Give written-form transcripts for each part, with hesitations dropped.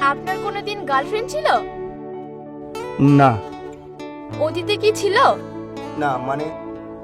আপনার কোনোদিন গার্লফ্রেন্ড ছিল? না। অতীতে কি ছিল? না মানে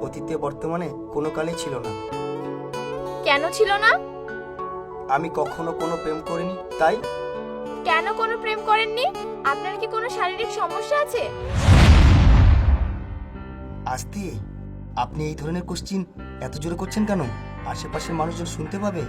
অতীতে বর্তমানে কোনো কালেই ছিল না। কেন ছিল না? আমি কখনো কোনো প্রেম করিনি তাই। কেন কোনো প্রেম করেননি? আপনার কি কোনো শারীরিক সমস্যা আছে? আস্তে, আপনি এই ধরনের কোশ্চিন এত জোরে করছেন কেন? আশেপাশের মানুষজন শুনতে পাবে।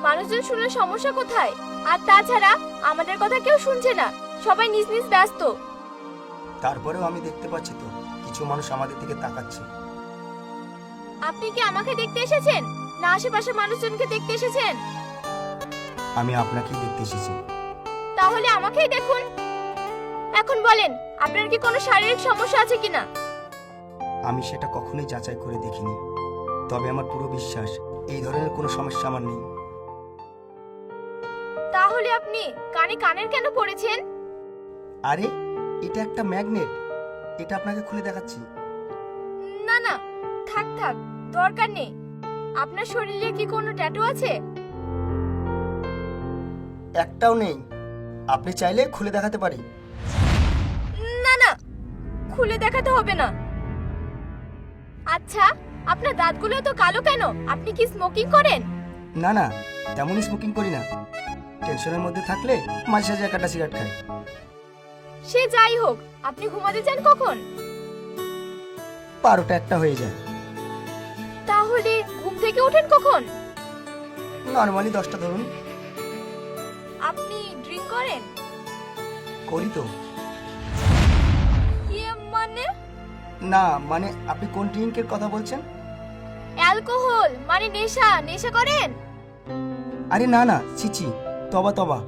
মানুষজন শুনলে সমস্যা কোথায়? আর তাছাড়া আমাদের কথা কেউ শুনছে না, সবাই নিজ নিজ ব্যস্ত। তারপরেও আমি দেখতে পাচ্ছি তো কিছু মানুষ আমাদের দিকে তাকাচ্ছে। আপনি কি আমাকে দেখতে এসেছেন না আশেপাশের মানুষজনকে দেখতে এসেছেন? আমি আপনাকেই দেখতে এসেছি। তাহলে আমাকেই দেখুন। এখন বলেন, আপনার কি কোনো শারীরিক সমস্যা আছে কিনা? আমি সেটা কখনোই যাচাই করে দেখিনি, তবে আমার পুরো বিশ্বাস এই ধরনের কোনো সমস্যা আমার নেই। তাহলে আপনি কানে কানের কেন পড়েছেন? আরে এটা একটা ম্যাগনেট, এটা আপনাকে খুলে দেখাচ্ছি। না না, থাক থাক, দরকার নেই। আপনার শরীরে কি কোনো ট্যাটু আছে? একটাও নেই, আপনি চাইলে খুলে দেখাতে পারি। না না, খুলে দেখাতে হবে না। আচ্ছা, আপনার দাঁতগুলো তো কালো কেন? আপনি কি স্মোকিং করেন? না না, তেমনই স্মোকিং করি না। টেনশনের মধ্যে থাকলে মাঝে সাঝে একটা সিগারেট খাই। সে যাই হোক, আপনি ঘুমাতে যান কখন? 12টা একটা হয়ে যায়। তাহলে ঘুম থেকে ওঠেন কখন? নর্মালি 10টা ধরুন। আপনি ড্রিঙ্ক করেন? করি তো। ইয়ে মানে? না মানে আপনি কোন ড্রিঙ্কের কথা বলছেন? অ্যালকোহল মানে নেশা, নেশা করেন? আরে না না, চিচি, তবা তবা,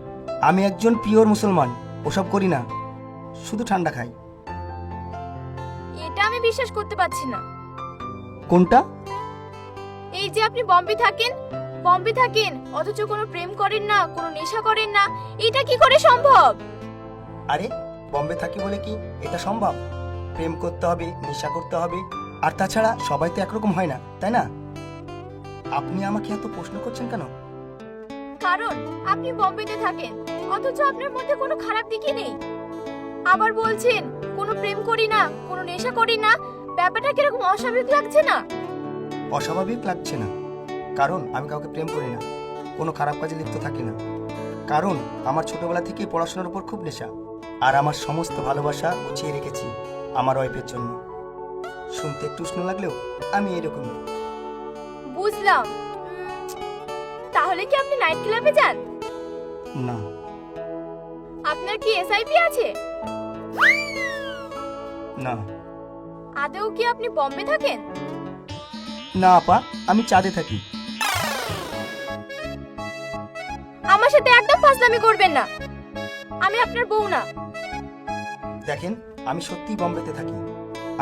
আমি একজন পিওর মুসলমান, ওসব করি না, শুধু ঠান্ডা খাই। এটা আমি বিশ্বাস করতে পারছি না। কোনটা? এই যে আপনি বম্বে থাকেন অথচ কোনো প্রেম করেন না, কোনো নেশা করেন না, এটা কি করে সম্ভব? আরে বম্বে থাকি বলে কি এটা সম্ভব? প্রেম করতে হবে, নেশা করতে হবে, আর তাছাড়া সবাই তো একরকম হয় না, তাই না? আপনি আমাকে এত প্রশ্ন করছেন কেন? কারণ আপনি বম্বেতে থাকেন অথচ আপনার মধ্যে কোনো খারাপ দিকই নেই। আবার বলছেন কোনো প্রেম করি না, কোনো নেশা করি না। ব্যাপারটা কিরকম অস্বাভাবিক লাগছে না? অস্বাভাবিক লাগছে না কারণ আমি কাউকে প্রেম করি না, কোনো খারাপ কাজে লিপ্ত থাকি না, কারণ আমার ছোটবেলা থেকেই পড়াশোনার উপর খুব নেশা, আর আমার সমস্ত ভালোবাসা গুছিয়ে রেখেছি আমার ওয়াইফের জন্য। শুনতে একটু উষ্ণ লাগলেও আমি এরকমই। বুঝলাম। তাহলে কি আপনি নাইট ক্লাবে যান? না। আপনার কি এসআইপি আছে? না। আদেও কি আপনি বম্বে থাকেন? না আপা, আমি চাঁদে থাকি। আমার সাথে একদম ফাজলামি করবেন না, আমি আপনার বউ না। দেখেন, আমি সত্যিই বম্বেতে থাকি,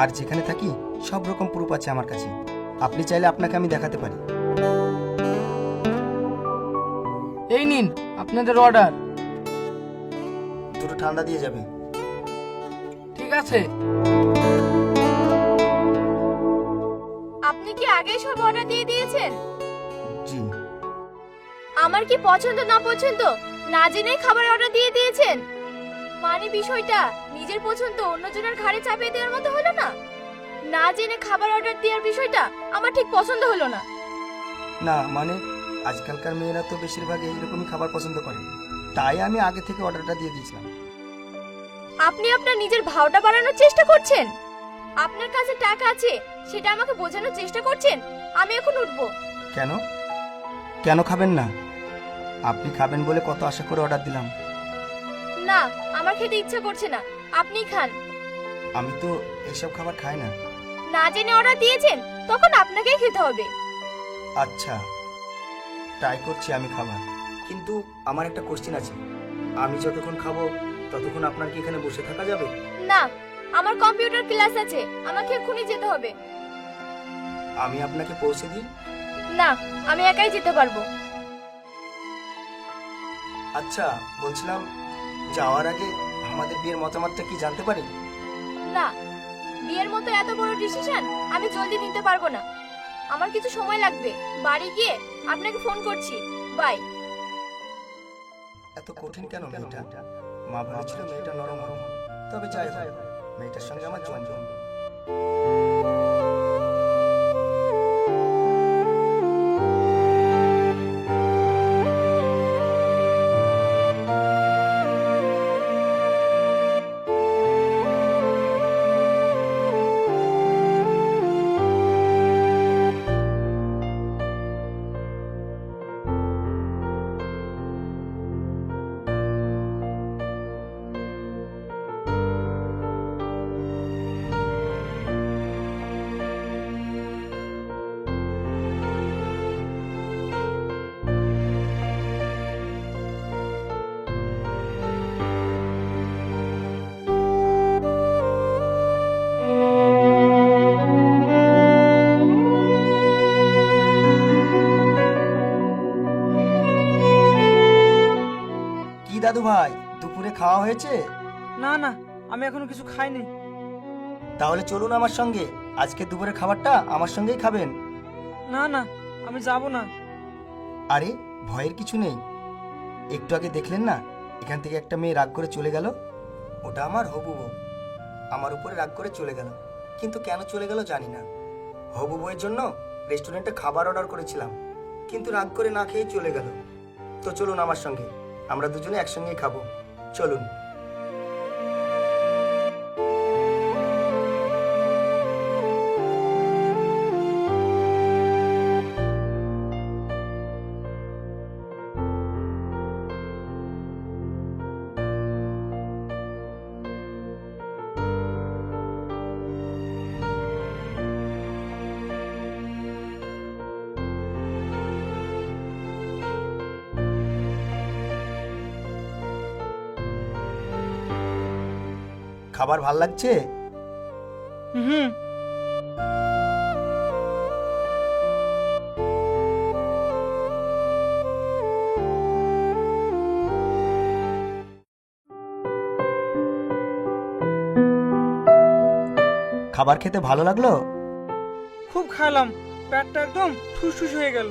আর যেখানে থাকি সব রকম প্রুফ আছে আমার কাছে। আপনি চাইলে আপনাকে আমি দেখাতে পারি। এই নিন আপনাদের অর্ডার। দুটো ঠান্ডা দিয়ে যাবে। ঠিক আছে। আপনি কি আগেই সব অর্ডার দিয়ে দিয়েছেন? জি। আমার কি পছন্দ না পছন্দ না জেনেই খাবার অর্ডার দিয়ে দিয়েছেন? মানে বিষয়টা নিজের পছন্দ অন্যজনের ঘাড়ে চাপিয়ে দেওয়ার মতো হলো না? না জেনে খাবার অর্ডার দেওয়ার বিষয়টা আমার ঠিক পছন্দ হলো না। না মানে আজকালকার মেয়েরা তো বেশিরভাগ এইরকমই খাবার পছন্দ করে, তাই আমি আগে থেকে অর্ডারটা দিয়ে দিয়েছিলাম। আপনি আপনার নিজের ভাওটা বাড়ানোর চেষ্টা করছেন। আপনার কাছে টাকা আছে সেটা আমাকে বোঝানোর চেষ্টা করছেন। আমি এখন উঠবো। কেন? কেন খাবেন না? আপনি খাবেন বলে কত আশা করে অর্ডার দিলাম। না, আমার খেতে ইচ্ছা করছে না, আপনিই খান। আমি তো এইসব খাবার খাই না। না জেনে অর্ডার দিয়েছেন তখন আপনাকেই খেতে হবে। আচ্ছা, ট্রাই করছি আমি খাবার, কিন্তু আমার একটা কোশ্চেন আছে। আমি যতক্ষণ খাবো ততক্ষণ আপনার কি এখানে বসে থাকা যাবে? না, আমার কম্পিউটার ক্লাস আছে, আমাকে এক্ষুনি যেতে হবে। আমি আপনাকে পৌঁছে দিই? না, আমি একাই যেতে পারবো। আচ্ছা, বলছিলাম যাওয়ার আগে আমাদের বিয়ের মতামতটা কি জানতে পারি? না, বিয়ের মতো এত বড় ডিসিশন আমি জলদি নিতে পারবো না। আমার কিছু সময় লাগবে। বাড়ি গিয়ে আপনাকে ফোন করছি। বাই। এত কঠিন কেন মেয়েটা? মা বলেছিল মেয়েটা নরম হবে। তবে যাই হোক, মেয়েটার সঙ্গে আমার জোয়ান জমবে। কি দাদু ভাই, দুপুরে খাওয়া হয়েছে? না না, আমি এখনো কিছু খাইনি। তাহলে চলুন আমার সঙ্গে, আজকে দুপুরে খাবারটা আমার সঙ্গেই খাবেন। না না, আমি যাব না। আরে ভয়ের কিছু নেই। একটু আগে দেখলেন না, এখান থেকে একটা মেয়ে রাগ করে চলে গেল। ওটা আমার হবু বউ। আমার উপরে রাগ করে চলে গেল, কিন্তু কেন চলে গেল জানি না। হবু বউয়ের জন্য রেস্টুরেন্টে খাবার অর্ডার করেছিলাম, কিন্তু রাগ করে না খেয়েই চলে গেল। তো চলুন আমার সঙ্গে, আমরা দুজনে একসঙ্গেই খাবো। চলুন। খাবার ভাল লাগছে? হুম। খাবার খেতে ভালো লাগলো? খুব খাইলাম, পেটটা একদম ঠুসঠুস হয়ে গেল।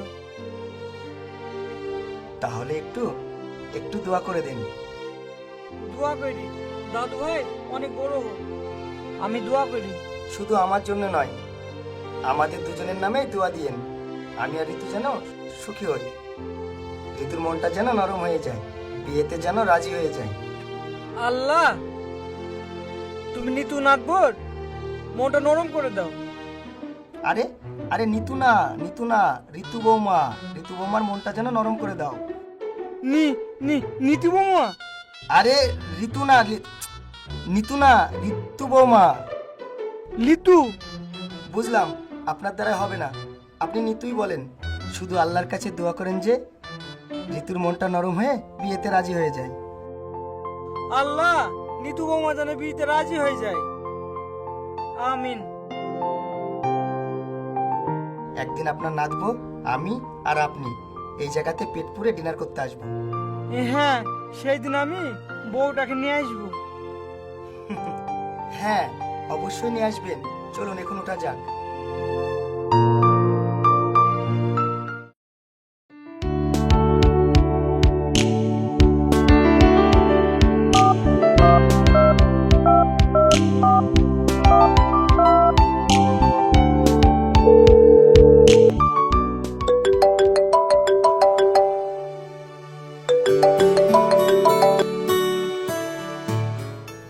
তাহলে একটু একটু দোয়া করে দিন। দোয়া করি দাদু ভাই অনেক বড় হোক, আমি দোয়া করি। শুধু আমার জন্য নয়, আমাদের দুজনের নামে দোয়া দিয়েন। আমি আর ঋতু যেন সুখী হই, ঋতুর মনটা যেন নরম হয়ে যায়, বিয়েতে যেন রাজি হয়ে যায়। আল্লাহ, তুমি নিতু নাথবোর মনটা নরম করে দাও। আরে আরে নিতু না, নিতু না, ঋতু বৌমা। ঋতু বৌমার মনটা যেন নরম করে দাও। নীতি বৌমা? আরে ঋতু না, নিতু না, ঋতু বৌমা। লিতু? বুঝলাম আপনার দ্বারা হবে না, আপনি নিতুই বলেন। শুধু আল্লাহর কাছে দোয়া করেন যে ঋতুর মনটা নরম হয়ে বিয়েতে রাজি হয়ে যায়। আল্লাহ, নিতু বৌমা যেন বিয়েতে রাজি হয়ে যায়। আমিন। একদিন আপনার নাচবো, আমি আর আপনি এই জায়গাতে পেট পুরে ডিনার করতে আসবো। হ্যাঁ, সেই দিন আমি বউটাকে নিয়ে আসবো। হ্যাঁ, অবশ্যই নিয়ে আসবেন। চলুন এখন ওঠা যাক।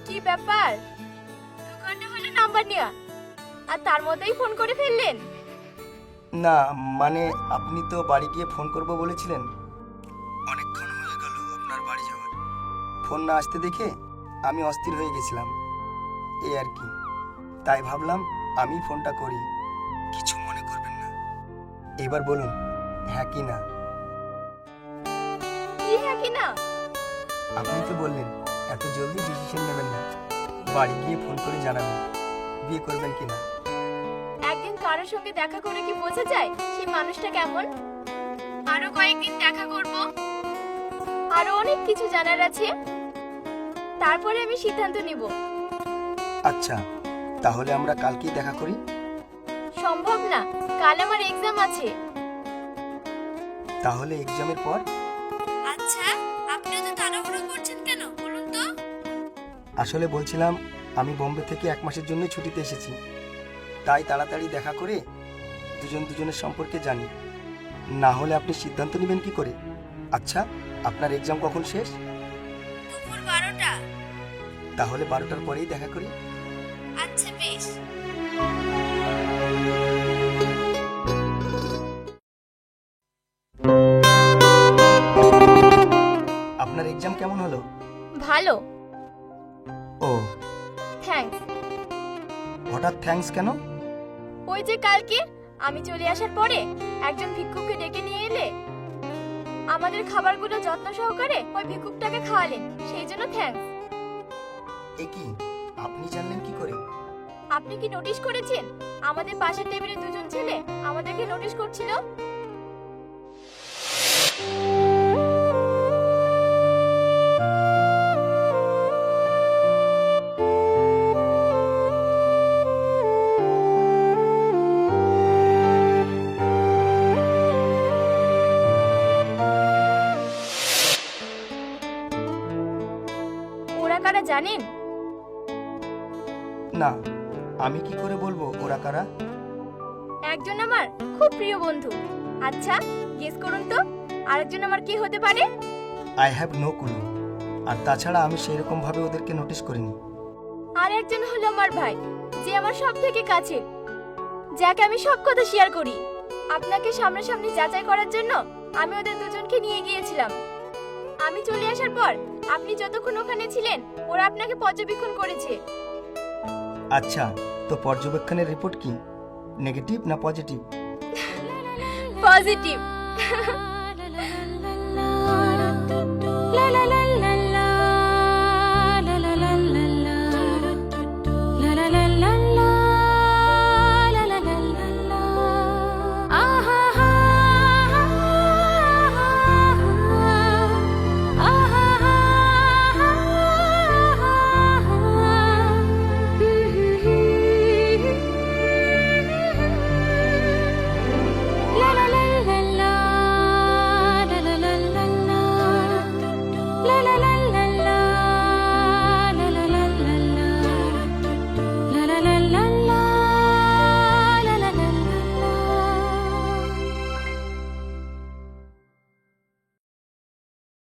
কি ব্যাপার, 2 ঘন্টা হলো নাম্বার নেওয়া, আর তার মধ্যেই ফোন করে ফেললেন? না মানে, আপনি তো বাড়ি গিয়ে ফোন করব বলেছিলেন। অনেকক্ষণ হয়ে গেল আপনার বাড়ি যাওয়ার। ফোন না আসতে দেখে আমি অস্থির হয়ে গেছিলাম, এই আর কি। তাই ভাবলাম আমি ফোনটা করি, কিছু মনে করবেন না। এবার বলুন হ্যাঁ কি না। কি হ্যাঁ কি না? আপনি তো বললেন এত জলদি ডিসিশন নেবেন না, বাড়ি গিয়ে ফোন করে জানাবেন বিয়ে করবেন কিনা। একদিন কারোর সঙ্গে দেখা করে কি বোঝা যায় সেই মানুষটা কেমন? আরো কয়েকদিন দেখা করব, আরো অনেক কিছু জানার আছে, তারপরে আমি সিদ্ধান্ত নিব। আচ্ছা, তাহলে আমরা কালকেই দেখা করি। সম্ভব না, কাল আমার এক্সাম আছে। তাহলে এক্সামের পর? আচ্ছা, আপনিও তো আসলে বলছিলাম আমি বোম্বে থেকে 1 মাসের জন্য ছুটিতে এসেছি, তাই তাড়াতাড়ি দেখা করে দুজন দুজনের সম্পর্কে জানি, না হলে আপনি সিদ্ধান্ত নেবেন কি করে? আচ্ছা, আপনার এক্সাম কখন শেষ? দুপুর 12টা। তাহলে 12টার পরেই দেখা করি। আচ্ছা বেশ। আপনার এক্সাম কেমন হলো? ভালো। ও, থ্যাঙ্কস। হঠাৎ থ্যাঙ্কস কেন? ওই যে কালকে আমি চলে আসার পরে একজন ভিক্ষুককে ডেকে নিয়ে এলে, আমাদের খাবারগুলো যত্ন সহকারে ওই ভিক্ষুকটাকে খাওয়ালেন, সেই জন্য থ্যাঙ্কস। এ কি, আপনি জানলেন কি করে? আপনি কি নোটিশ করেছেন আমাদের পাশের টেবিলে দুজন ছেলে আমাদেরকে নোটিশ করছিল? ওরা কারা জানেন? না, আমি কি করে বলবো ওরা কারা? একজন আমার খুব প্রিয় বন্ধু। আচ্ছা গেস করুন তো আরেকজন আমার কি হতে পারে? I have no clue. আর তাছাড়া আমি সেরকম ভাবে ওদেরকে নোটিশ করিনি। আর একজন হলো আমার ভাই, যে আমার সব থেকে কাছে, যাকে আমি সব কথা শেয়ার করি। আপনাকে সামনাসামনি যাচাই করার জন্য আমি ওদের দুজনকে নিয়ে গিয়েছিলাম। আমি চলে আসার পর আপনি যতক্ষণ ওখানে ছিলেন ওরা আপনাকে পর্যবেক্ষণ করেছে। আচ্ছা, তো পর্যবেক্ষণের রিপোর্ট কি? নেগেটিভ না পজিটিভ? পজিটিভ।